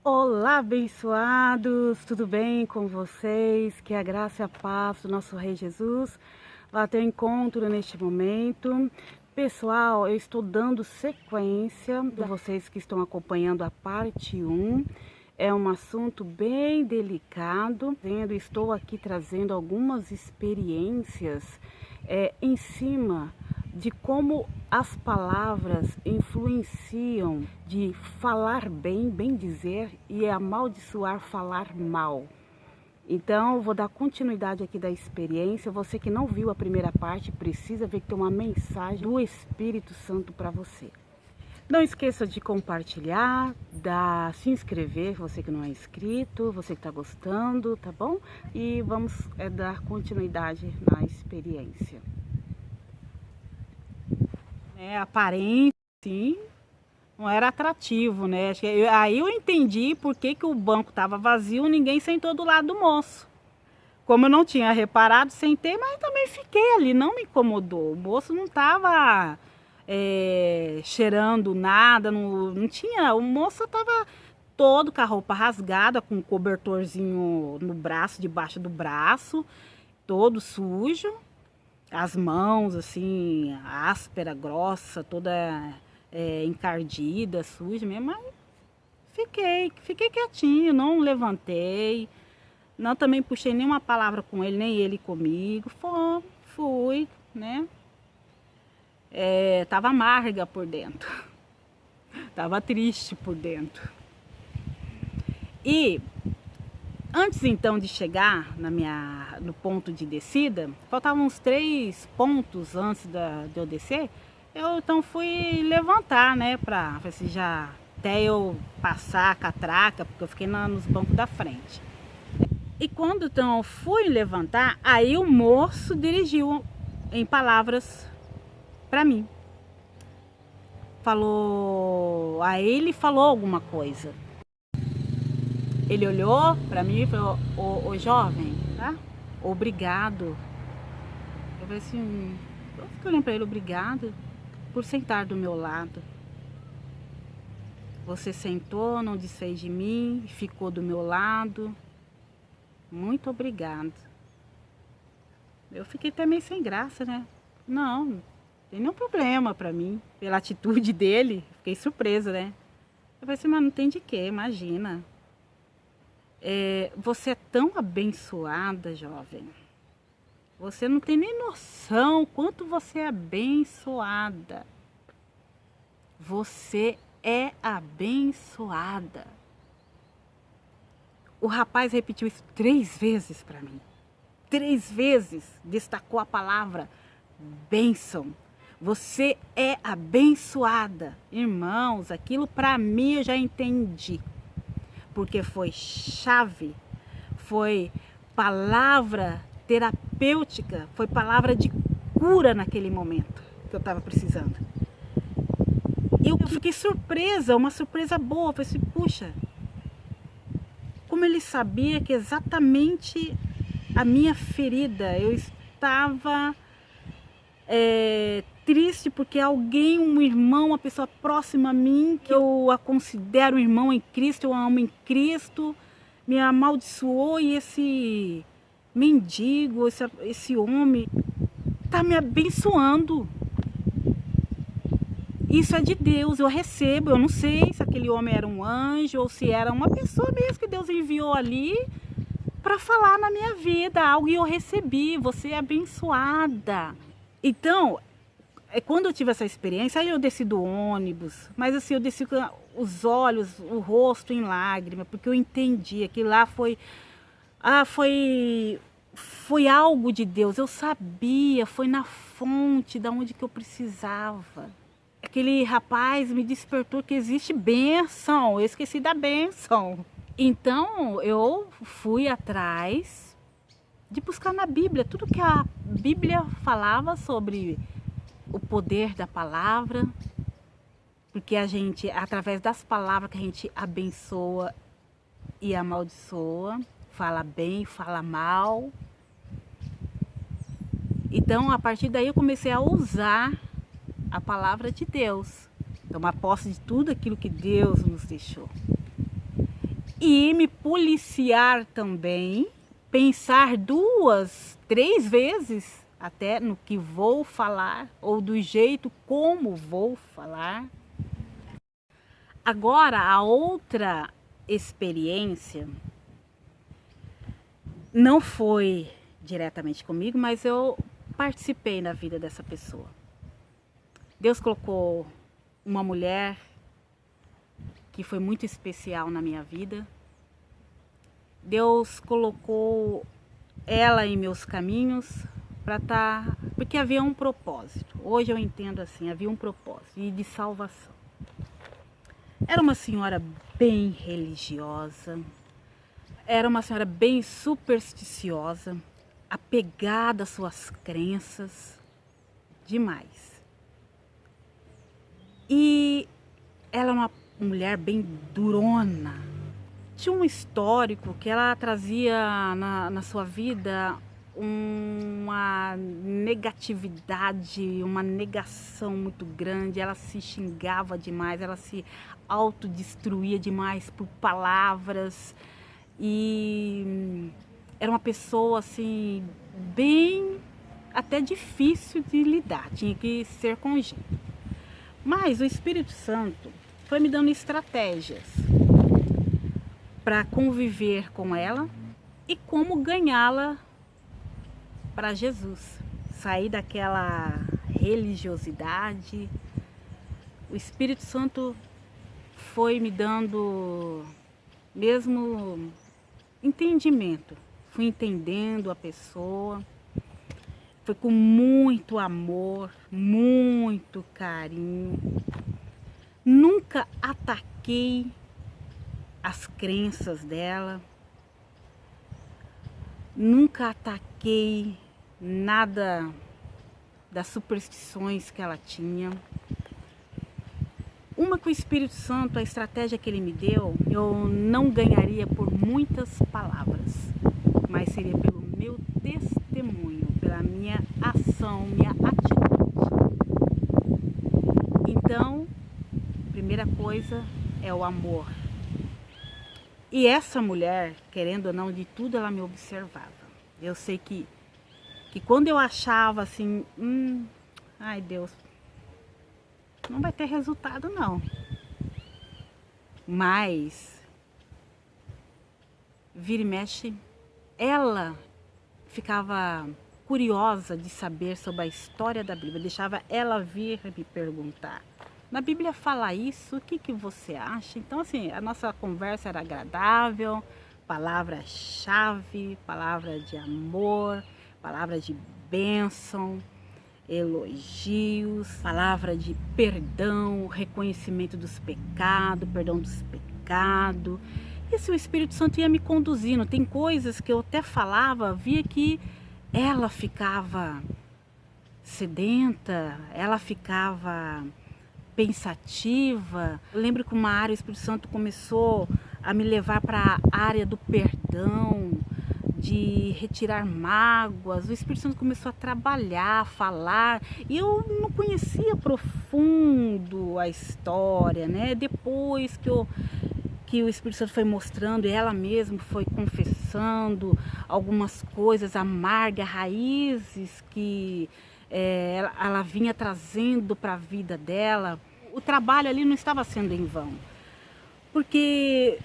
Olá, abençoados! Tudo bem com vocês? Que a graça e a paz do nosso Rei Jesus vá ter encontro neste momento. Pessoal, eu estou dando sequência para vocês que estão acompanhando a parte 1. É um assunto bem delicado. Estou aqui trazendo algumas experiências em cima de como as palavras influenciam de falar bem, bem dizer, e amaldiçoar falar mal. Então, eu vou dar continuidade aqui da experiência. Você que não viu a primeira parte, precisa ver que tem uma mensagem do Espírito Santo para você. Não esqueça de compartilhar, se inscrever, você que não é inscrito, você que está gostando, tá bom? E vamos dar continuidade na experiência. Aparente, sim, não era atrativo, né? Aí eu entendi por que o banco estava vazio, ninguém sentou do lado do moço. Como eu não tinha reparado, sentei, mas também fiquei ali, não me incomodou. O moço não estava cheirando nada, não tinha. O moço estava todo com a roupa rasgada, com um cobertorzinho no braço, debaixo do braço, todo sujo. As mãos assim, áspera, grossa, toda encardida, suja mesmo, mas fiquei quietinho, não levantei, não também puxei nenhuma palavra com ele, nem ele comigo, fui, né? Tava amarga por dentro, tava triste por dentro. E antes então de chegar no ponto de descida, faltavam uns 3 pontos antes de eu descer. Eu então fui levantar, né, para ver se já até eu passar a catraca, porque eu fiquei nos bancos da frente. E quando então eu fui levantar, aí o moço dirigiu em palavras para mim. Aí ele falou alguma coisa. Ele olhou para mim e falou: ô jovem, tá? Obrigado. Eu falei assim, eu fiquei olhando para ele: obrigado por sentar do meu lado. Você sentou, não desfez de mim, ficou do meu lado. Muito obrigado. Eu fiquei até meio sem graça, né? Não tem nenhum problema para mim, pela atitude dele. Fiquei surpresa, né? Eu falei assim, mas não tem de quê, imagina. Você é tão abençoada, jovem. Você não tem nem noção quanto você é abençoada. Você é abençoada. O rapaz repetiu isso 3 vezes para mim. 3 vezes destacou a palavra bênção. Você é abençoada. Irmãos, aquilo para mim eu já entendi. Porque foi chave, foi palavra terapêutica, foi palavra de cura naquele momento que eu estava precisando. Eu fiquei surpresa, uma surpresa boa. Eu falei assim, puxa, como ele sabia que exatamente a minha ferida, eu estava triste porque alguém, um irmão, uma pessoa próxima a mim, que eu a considero um irmão em Cristo, eu amo em Cristo, me amaldiçoou, e esse mendigo, esse homem está me abençoando. Isso é de Deus, eu recebo. Eu não sei se aquele homem era um anjo ou se era uma pessoa mesmo que Deus enviou ali para falar na minha vida algo, e eu recebi. Você é abençoada. Então, quando eu tive essa experiência, aí eu desci do ônibus, mas assim, eu desci com os olhos, o rosto em lágrima, porque eu entendi que lá foi algo de Deus. Eu sabia, foi na fonte da onde que eu precisava. Aquele rapaz me despertou que existe bênção, eu esqueci da bênção. Então eu fui atrás de buscar na Bíblia tudo que a Bíblia falava sobre o poder da palavra, porque a gente, através das palavras que a gente abençoa e amaldiçoa, fala bem, fala mal. Então, a partir daí eu comecei a usar a palavra de Deus, tomar posse de tudo aquilo que Deus nos deixou. e me policiar também, pensar 2, 3 vezes até no que vou falar ou do jeito como vou falar. Agora, a outra experiência não foi diretamente comigo, mas eu participei na vida dessa pessoa. Deus colocou uma mulher que foi muito especial na minha vida. Deus colocou ela em meus caminhos porque havia um propósito. Hoje eu entendo assim, havia um propósito e de salvação. Era uma senhora bem religiosa, era uma senhora bem supersticiosa, apegada às suas crenças, demais. E ela é uma mulher bem durona. Tinha um histórico que ela trazia na sua vida uma negatividade, uma negação muito grande. Ela se xingava demais, ela se autodestruía demais por palavras. E era uma pessoa assim, bem até difícil de lidar, tinha que ser com jeito. Mas o Espírito Santo foi me dando estratégias para conviver com ela e como ganhá-la para Jesus. Sair daquela religiosidade. O Espírito Santo foi me dando mesmo entendimento. Fui entendendo a pessoa. Foi com muito amor, muito carinho. Nunca ataquei as crenças dela. Nunca ataquei nada das superstições que ela tinha. Uma com o Espírito Santo, a estratégia que ele me deu, eu não ganharia por muitas palavras, mas seria pelo meu testemunho, pela minha ação, minha atitude. Então, primeira coisa é o amor. E essa mulher, querendo ou não, de tudo ela me observava. Eu sei que quando eu achava assim, ai Deus, não vai ter resultado não. Mas, vira e mexe, ela ficava curiosa de saber sobre a história da Bíblia. Deixava ela vir me perguntar. Na Bíblia fala isso, o que você acha? Então assim, a nossa conversa era agradável, palavra-chave, palavra de amor, palavra de bênção, elogios, palavra de perdão, reconhecimento dos pecados, perdão dos pecados. E assim, o Espírito Santo ia me conduzindo. Tem coisas que eu até falava, via que ela ficava sedenta, ela ficava pensativa. Eu lembro que uma área, o Espírito Santo começou a me levar para a área do perdão, de retirar mágoas. O Espírito Santo começou a trabalhar, a falar, e eu não conhecia profundo a história, né? Depois que o Espírito Santo foi mostrando, e ela mesma foi confessando algumas coisas amargas, raízes que ela vinha trazendo para a vida dela. O trabalho ali não estava sendo em vão, porque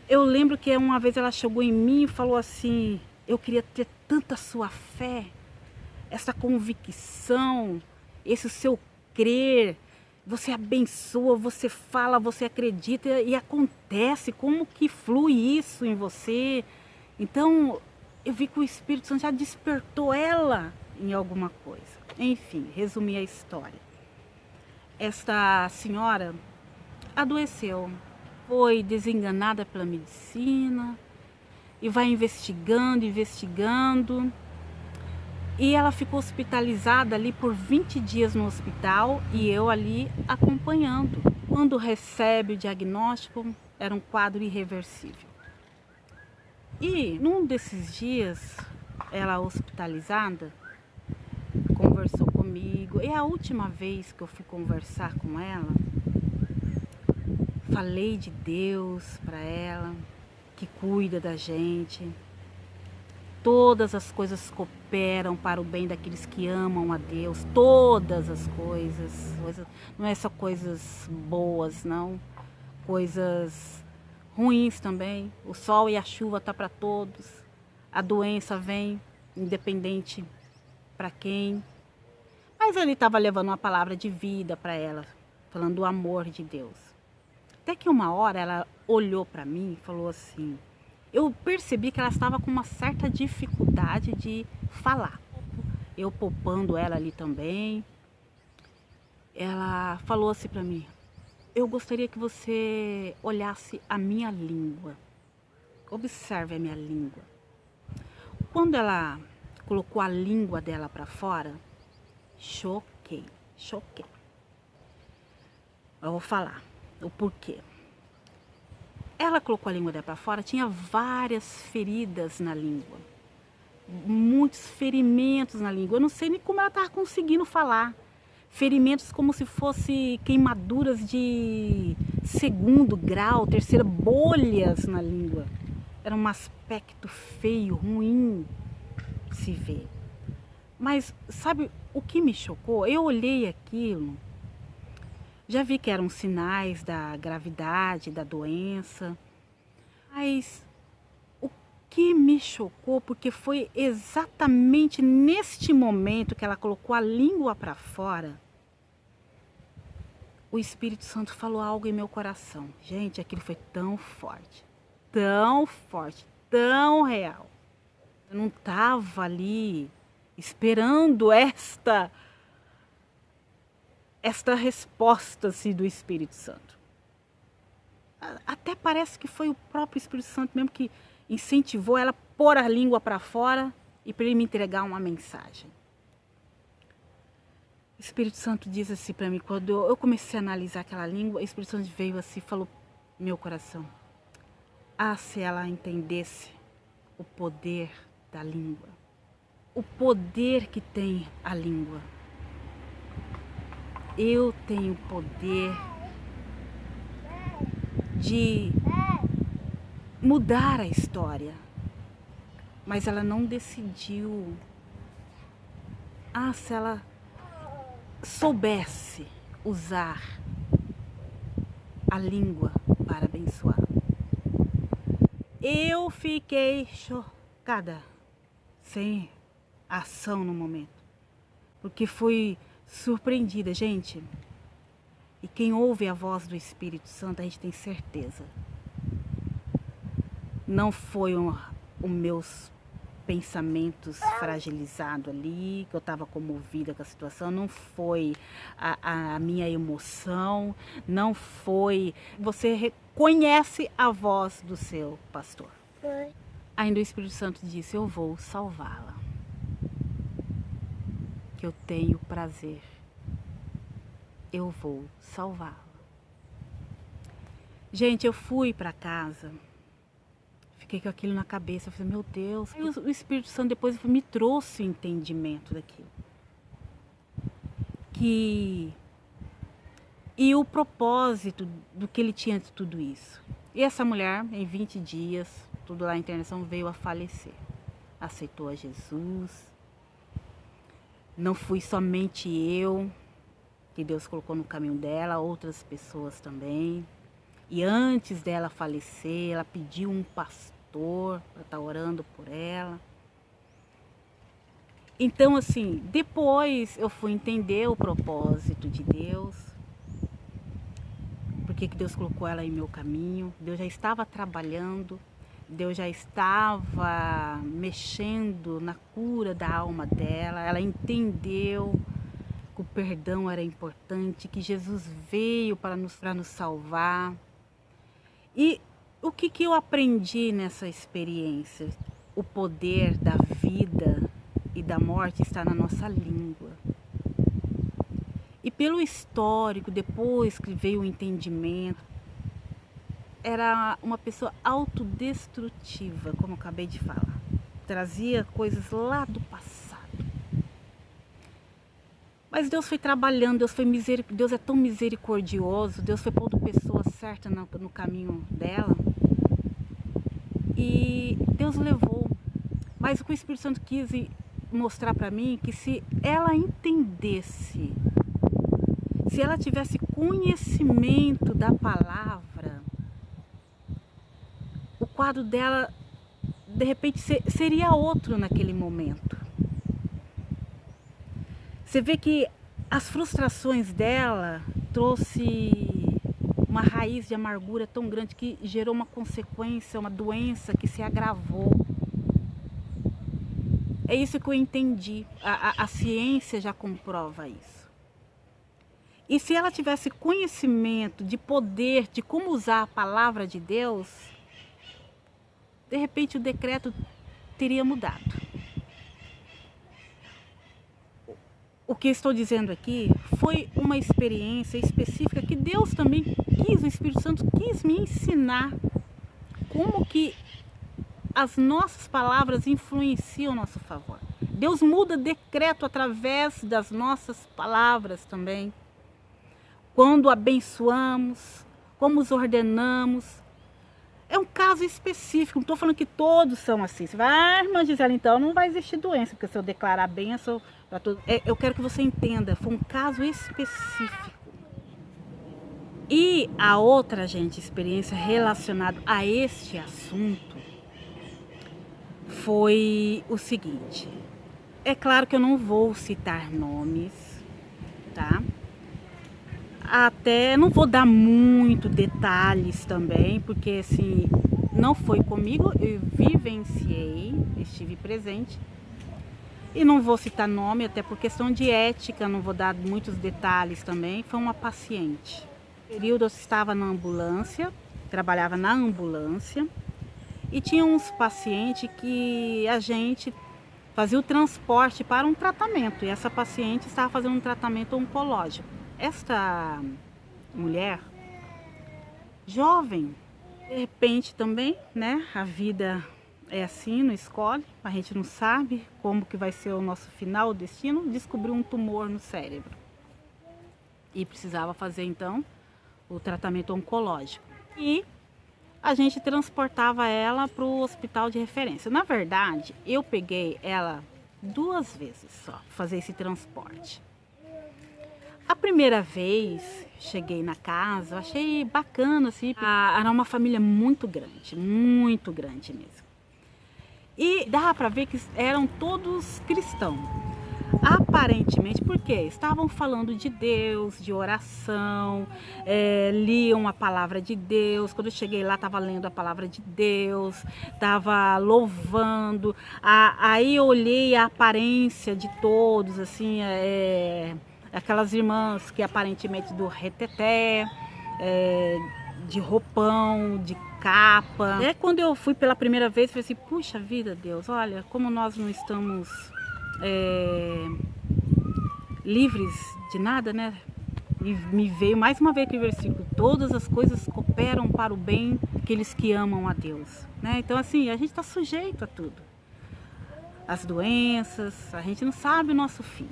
eu lembro que uma vez ela chegou em mim e falou assim: eu queria ter tanta sua fé, essa convicção, esse seu crer. Você abençoa, você fala, você acredita e acontece. Como que flui isso em você? Então eu vi que o Espírito Santo já despertou ela em alguma coisa. Enfim, resumi a história. Esta senhora adoeceu, foi desenganada pela medicina e vai investigando, e ela ficou hospitalizada ali por 20 dias no hospital e eu ali acompanhando. Quando recebe o diagnóstico, era um quadro irreversível. E num desses dias, ela hospitalizada, conversou comigo. E a última vez que eu fui conversar com ela, falei de Deus para ela, que cuida da gente. Todas as coisas cooperam para o bem daqueles que amam a Deus. Todas as coisas. Não é só coisas boas, não. Coisas ruins também. O sol e a chuva tá para todos. A doença vem, independente para quem. Mas ele estava levando uma palavra de vida para ela, falando do amor de Deus. Até que uma hora ela olhou para mim e falou assim, eu percebi que ela estava com uma certa dificuldade de falar. Eu poupando ela ali também. Ela falou assim para mim, eu gostaria que você olhasse a minha língua. Observe a minha língua. Quando ela colocou a língua dela para fora, choquei. Eu vou falar o porquê. Ela colocou a língua dela para fora, tinha várias feridas na língua. Muitos ferimentos na língua. Eu não sei nem como ela estava conseguindo falar. Ferimentos como se fosse queimaduras de 2º grau, 3ª, bolhas na língua. Era um aspecto feio, ruim de se ver. Mas sabe o que me chocou? Eu olhei aquilo, já vi que eram sinais da gravidade, da doença, mas o que me chocou, porque foi exatamente neste momento que ela colocou a língua para fora, o Espírito Santo falou algo em meu coração. Gente, aquilo foi tão forte, tão real. Eu não estava ali esperando esta resposta assim, do Espírito Santo. Até parece que foi o próprio Espírito Santo mesmo que incentivou ela a pôr a língua para fora e para ele me entregar uma mensagem. O Espírito Santo diz assim para mim, quando eu comecei a analisar aquela língua, o Espírito Santo veio assim e falou no meu coração, se ela entendesse o poder da língua, o poder que tem a língua. Eu tenho poder de mudar a história, mas ela não decidiu. Se ela soubesse usar a língua para abençoar. Eu fiquei chocada, sem ação no momento, porque fui surpreendida, gente. E quem ouve a voz do Espírito Santo, a gente tem certeza. Não foi os meus pensamentos fragilizados ali, que eu estava comovida com a situação, não foi a minha emoção, não foi... Você reconhece a voz do seu pastor. Foi. Ainda o Espírito Santo disse, eu vou salvá-la. Que eu tenho prazer. Eu vou salvá-la. Gente, eu fui para casa, fiquei com aquilo na cabeça, eu falei, meu Deus. Aí o Espírito Santo depois me trouxe o entendimento daquilo. E o propósito do que ele tinha de tudo isso. E essa mulher, em 20 dias, tudo lá na internação, veio a falecer. Aceitou a Jesus. Não fui somente eu que Deus colocou no caminho dela, outras pessoas também. E antes dela falecer, ela pediu um pastor para estar orando por ela. Então, assim, depois eu fui entender o propósito de Deus. Por que Deus colocou ela em meu caminho. Deus já estava trabalhando. Deus já estava mexendo na cura da alma dela. Ela entendeu que o perdão era importante, que Jesus veio para nos salvar. E o que eu aprendi nessa experiência? O poder da vida e da morte está na nossa língua. E pelo histórico, depois que veio o entendimento, era uma pessoa autodestrutiva, como eu acabei de falar. Trazia coisas lá do passado. Mas Deus foi trabalhando, Deus é tão misericordioso, Deus foi pondo pessoa certa no caminho dela. e Deus levou. Mas o que o Espírito Santo quis mostrar para mim, que se ela entendesse, se ela tivesse conhecimento da palavra, o quadro dela, de repente, seria outro naquele momento. Você vê que as frustrações dela trouxe uma raiz de amargura tão grande que gerou uma consequência, uma doença que se agravou. É isso que eu entendi. A ciência já comprova isso. E se ela tivesse conhecimento de poder, de como usar a palavra de Deus, de repente o decreto teria mudado. O que estou dizendo aqui foi uma experiência específica que Deus também quis, o Espírito Santo quis me ensinar como que as nossas palavras influenciam a nosso favor. Deus muda decreto através das nossas palavras também. Quando abençoamos, como os ordenamos. É um caso específico, não estou falando que todos são assim. Você vai, irmã Gisela, então não vai existir doença, porque se eu declarar bênção para todos. Eu quero que você entenda, foi um caso específico. E a outra, gente, experiência relacionada a este assunto foi o seguinte. É claro que eu não vou citar nomes, tá? Até não vou dar muito detalhes também, porque assim, não foi comigo, eu vivenciei, estive presente. E não vou citar nome, até por questão de ética, não vou dar muitos detalhes também. Foi uma paciente. No período eu estava na ambulância, trabalhava na ambulância. E tinha uns pacientes que a gente fazia o transporte para um tratamento. E essa paciente estava fazendo um tratamento oncológico. Esta mulher, jovem, de repente também, né? A vida é assim, não escolhe, a gente não sabe como que vai ser o nosso final, o destino. Descobriu um tumor no cérebro. E precisava fazer então o tratamento oncológico. E a gente transportava ela para o hospital de referência. Na verdade, eu peguei ela 2 vezes só, para fazer esse transporte. A primeira vez, cheguei na casa, eu achei bacana, assim, era uma família muito grande mesmo. E dava para ver que eram todos cristãos. Aparentemente, porque estavam falando de Deus, de oração, liam a palavra de Deus. Quando eu cheguei lá, estava lendo a palavra de Deus, estava louvando. Aí eu olhei a aparência de todos, assim, aquelas irmãs que aparentemente do reteté, de roupão, de capa. Quando eu fui pela primeira vez, eu falei assim, puxa vida, Deus, olha como nós não estamos livres de nada, né? E me veio mais uma vez aquele versículo, todas as coisas cooperam para o bem daqueles que amam a Deus, né? Então assim, a gente está sujeito a tudo, as doenças, a gente não sabe o nosso fim.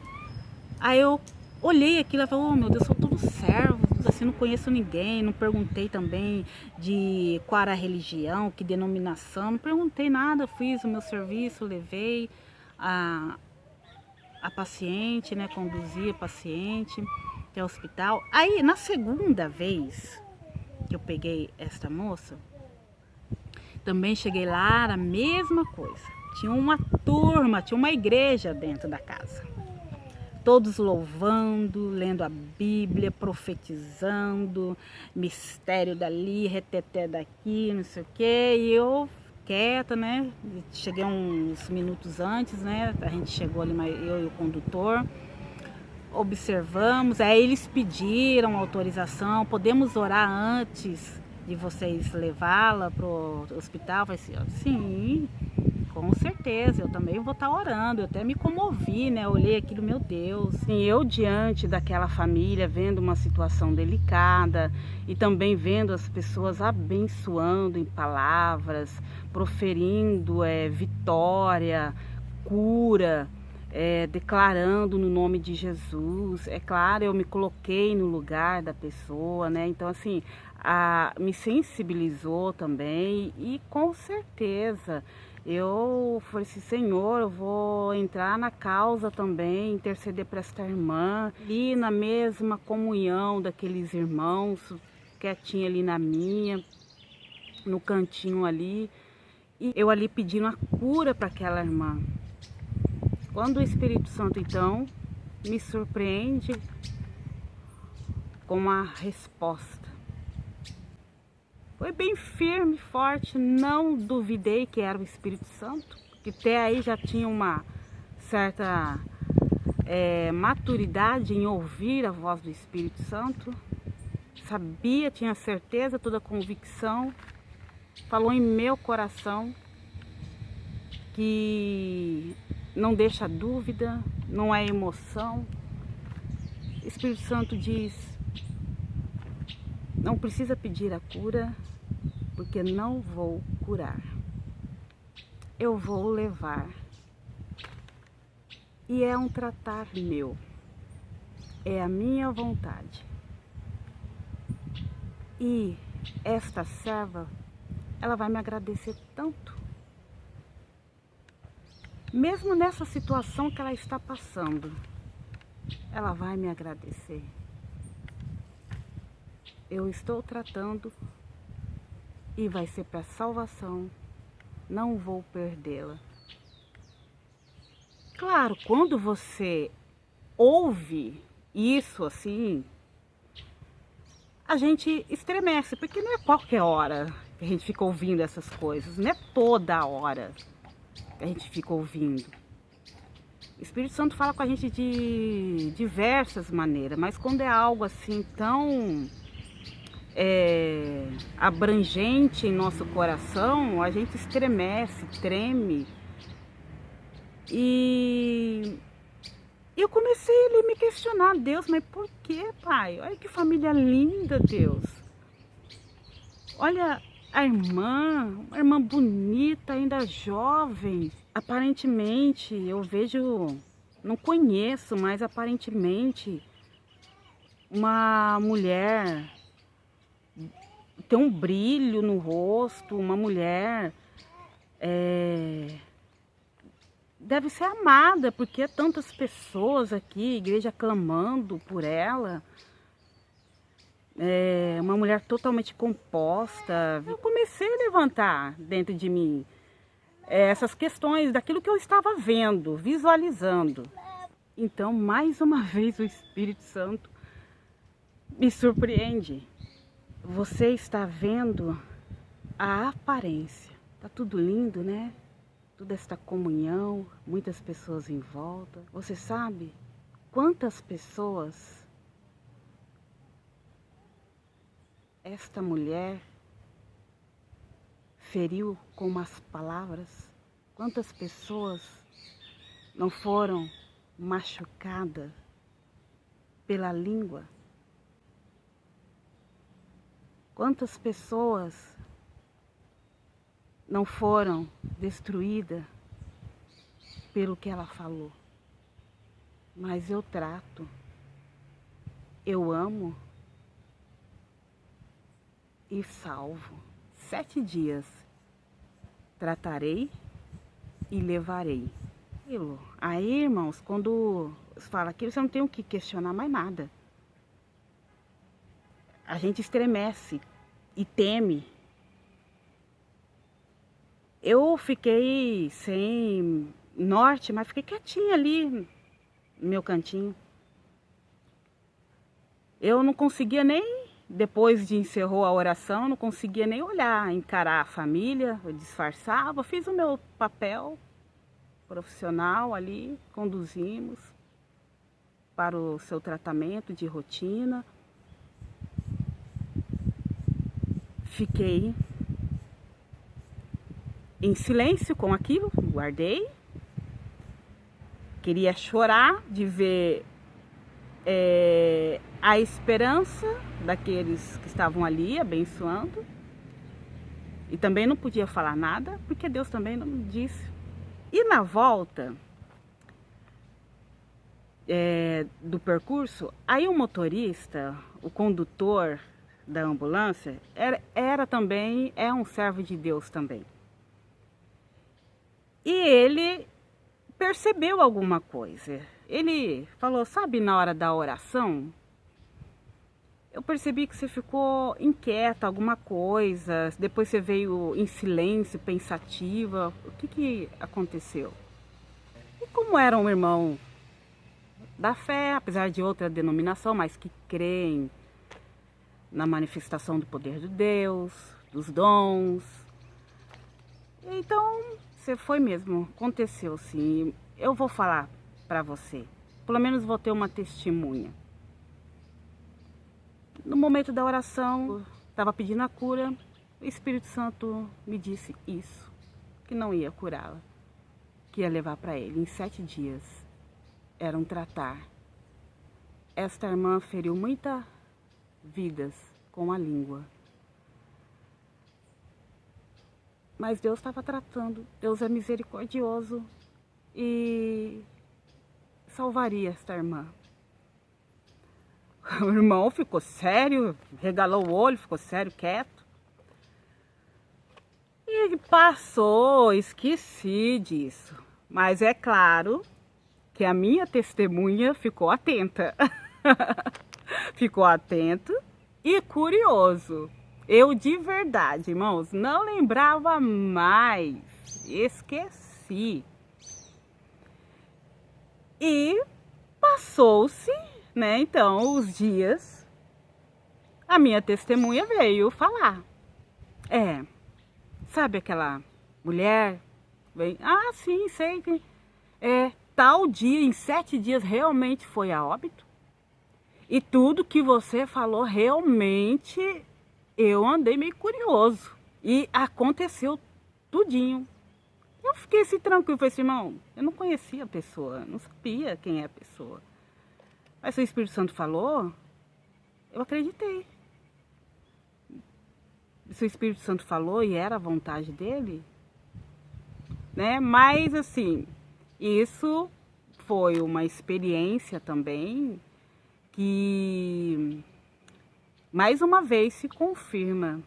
Aí eu olhei aquilo e falei, oh meu Deus, sou todo servo, assim, não conheço ninguém, não perguntei também de qual era a religião, que denominação, não perguntei nada, fiz o meu serviço, levei a paciente, né, conduzi a paciente até o hospital. Aí, na segunda vez que eu peguei esta moça, também cheguei lá, era a mesma coisa. Tinha uma turma, tinha uma igreja dentro da casa. Todos louvando, lendo a Bíblia, profetizando, mistério dali, reteté daqui, não sei o quê. E eu quieta, né? Cheguei uns minutos antes, né? A gente chegou ali, eu e o condutor, observamos. Aí eles pediram autorização, podemos orar antes de vocês levá-la para o hospital? Eu falei assim, sim, com certeza, eu também vou estar orando. Eu até me comovi, né? Eu olhei aquilo, meu Deus. E eu, diante daquela família, vendo uma situação delicada e também vendo as pessoas abençoando em palavras, proferindo vitória, cura, declarando no nome de Jesus. É claro, eu me coloquei no lugar da pessoa, né? Então, assim, me sensibilizou também, e com certeza eu falei assim, Senhor, eu vou entrar na causa também, interceder para esta irmã, ir na mesma comunhão daqueles irmãos, quietinha ali na minha, no cantinho ali, e eu ali pedindo a cura para aquela irmã. Quando o Espírito Santo então me surpreende com uma resposta, foi bem firme, forte, não duvidei que era o Espírito Santo, que até aí já tinha uma certa maturidade em ouvir a voz do Espírito Santo, sabia, tinha certeza, toda convicção, falou em meu coração, que não deixa dúvida, não é emoção. O Espírito Santo diz, não precisa pedir a cura, porque não vou curar. Eu vou levar. E é um tratar meu. É a minha vontade. E esta serva, ela vai me agradecer tanto. Mesmo nessa situação que ela está passando, ela vai me agradecer. Eu estou tratando e vai ser para salvação, não vou perdê-la. Claro, quando você ouve isso assim, a gente estremece, porque não é qualquer hora que a gente fica ouvindo essas coisas, não é toda hora que a gente fica ouvindo. O Espírito Santo fala com a gente de diversas maneiras, mas quando é algo assim tão abrangente em nosso coração, a gente estremece, treme. E eu comecei a me questionar, Deus, mas por que, Pai? Olha que família linda, Deus. Olha a irmã, uma irmã bonita, ainda jovem. Aparentemente, eu vejo, não conheço, mas aparentemente uma mulher tem um brilho no rosto, uma mulher deve ser amada, porque tantas pessoas aqui, igreja clamando por ela. Uma mulher totalmente composta. Eu comecei a levantar dentro de mim essas questões daquilo que eu estava vendo, visualizando. Então, mais uma vez, o Espírito Santo me surpreende. Você está vendo a aparência. Tá tudo lindo, né? Toda esta comunhão, muitas pessoas em volta. Você sabe quantas pessoas esta mulher feriu com umas palavras? Quantas pessoas não foram machucadas pela língua? Quantas pessoas não foram destruídas pelo que ela falou? Mas eu trato, eu amo e salvo. 7 dias tratarei e levarei. Aí, irmãos, quando fala aquilo, você não tem o que questionar mais nada. A gente estremece e teme. Eu fiquei sem norte, mas fiquei quietinha ali no meu cantinho. Eu não conseguia nem, depois de encerrou a oração, não conseguia nem olhar, encarar a família. Eu disfarçava, fiz o meu papel profissional ali, conduzimos para o seu tratamento de rotina. Fiquei em silêncio com aquilo, guardei. Queria chorar de ver a esperança daqueles que estavam ali abençoando. E também não podia falar nada, porque Deus também não me disse. E na volta do percurso, aí o motorista, o condutor da ambulância era também, é um servo de Deus também. E ele percebeu alguma coisa. Ele falou, sabe, na hora da oração, eu percebi que você ficou inquieta, alguma coisa, depois você veio em silêncio, pensativa, o que aconteceu? E como era um irmão da fé, apesar de outra denominação, mas que creem na manifestação do poder de Deus, dos dons. Então, você foi mesmo, aconteceu sim. Eu vou falar para você, pelo menos vou ter uma testemunha. No momento da oração, estava pedindo a cura, o Espírito Santo me disse isso, que não ia curá-la, que ia levar para ele. Em 7 dias, era um tratar. Esta irmã feriu muitas vidas com a língua. Mas Deus estava tratando, Deus é misericordioso e salvaria esta irmã. O irmão ficou sério, regalou o olho, ficou sério, quieto. E passou, esqueci disso. Mas é claro que a minha testemunha ficou atenta. Ficou atento e curioso. Eu de verdade, irmãos, não lembrava mais. Esqueci. E passou-se, né, então, os dias, a minha testemunha veio falar. Sabe aquela mulher? Vem, sim, sei que tal dia, em 7 dias, realmente foi a óbito. E tudo que você falou, realmente, eu andei meio curioso. E aconteceu tudinho. Eu fiquei assim tranquilo, falei assim, irmão, eu não conhecia a pessoa, não sabia quem é a pessoa. Mas se o Espírito Santo falou, eu acreditei. Se o Espírito Santo falou e era a vontade dele, né? Mas assim, isso foi uma experiência também que mais uma vez se confirma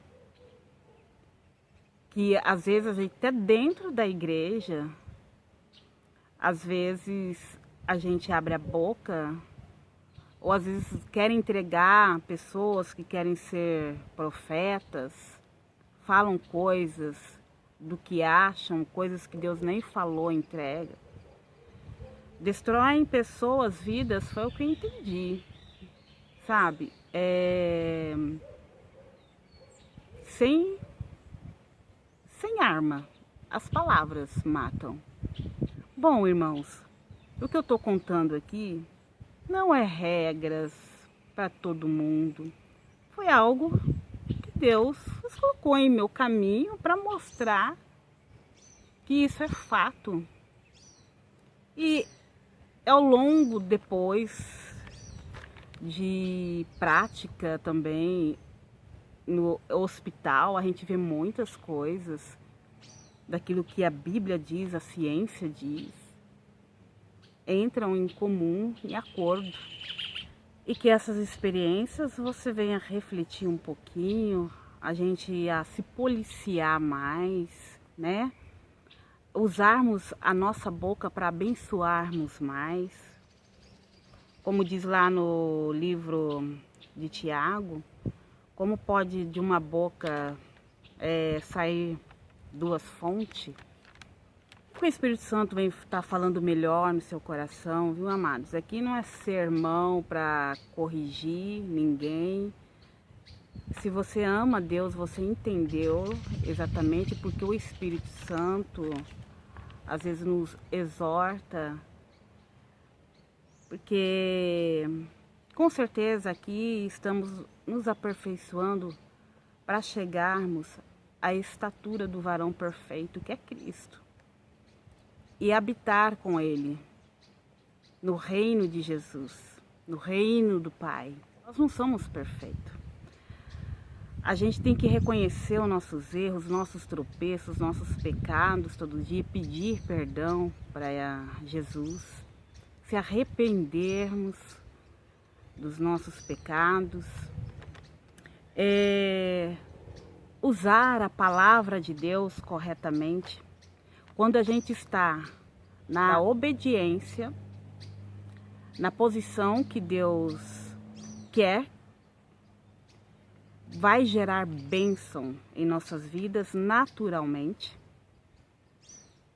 que às vezes a gente até dentro da igreja, às vezes a gente abre a boca, ou às vezes quer entregar pessoas que querem ser profetas, falam coisas do que acham, coisas que Deus nem falou, entrega. Destroem pessoas, vidas, foi o que eu entendi, sabe? Sem arma, as palavras matam. Bom, irmãos, o que eu estou contando aqui não é regras para todo mundo. Foi algo que Deus colocou em meu caminho para mostrar que isso é fato. E ao longo depois de prática também no hospital, a gente vê muitas coisas daquilo que a Bíblia diz, a ciência diz, entram em comum, em acordo. E que essas experiências você venha refletir um pouquinho, a gente a se policiar mais, né? Usarmos a nossa boca para abençoarmos mais. Como diz lá no livro de Tiago, como pode de uma boca sair 2 fontes? O Espírito Santo vem estar falando melhor no seu coração, viu, amados? Aqui não é sermão para corrigir ninguém. Se você ama Deus, você entendeu exatamente porque o Espírito Santo às vezes nos exorta, porque com certeza aqui estamos nos aperfeiçoando para chegarmos à estatura do varão perfeito, que é Cristo, e habitar com Ele no reino de Jesus, no reino do Pai. Nós não somos perfeitos. A gente tem que reconhecer os nossos erros, nossos tropeços, nossos pecados todo dia, pedir perdão para Jesus, se arrependermos dos nossos pecados, usar a palavra de Deus corretamente. Quando a gente está na obediência, na posição que Deus quer, vai gerar bênção em nossas vidas naturalmente.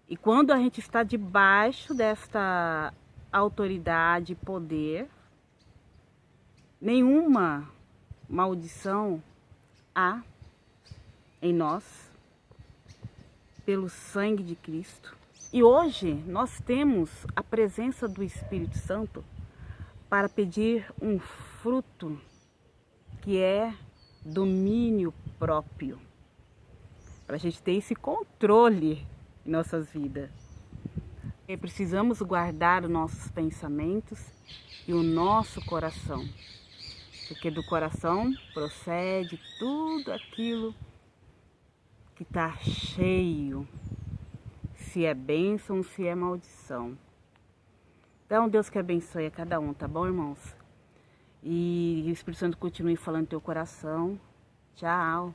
E quando a gente está debaixo desta autoridade e poder, nenhuma maldição há em nós, pelo sangue de Cristo. E hoje nós temos a presença do Espírito Santo para pedir um fruto que é domínio próprio, para a gente ter esse controle em nossas vidas. E precisamos guardar os nossos pensamentos e o nosso coração, porque do coração procede tudo aquilo que está cheio, se é bênção, se é maldição. Então Deus que abençoe a cada um, tá bom, irmãos? E o Espírito Santo continue falando no teu coração. Tchau.